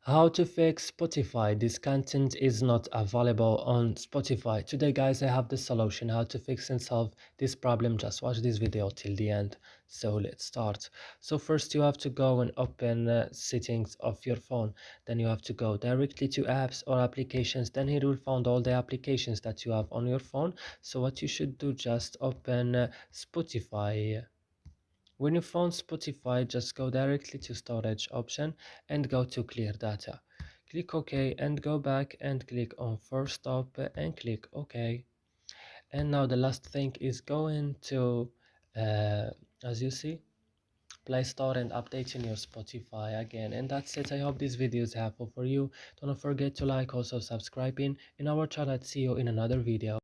How to fix Spotify. This content is not available on Spotify. Today guys, I have the solution how to fix and solve this problem. Just watch this video till the end. So let's start. So first you have to go and open settings of your phone. Then you have to go directly to apps or applications. Then here you will find all the applications that you have on your phone. So what you should do, just open Spotify. When you found Spotify, just go directly to storage option and go to clear data. Click OK and go back and click on first stop and click OK. And now the last thing is go into, as you see, Play Store and updating your Spotify again. And that's it. I hope this video is helpful for you. Don't forget to like, also subscribing in our channel. See you in another video.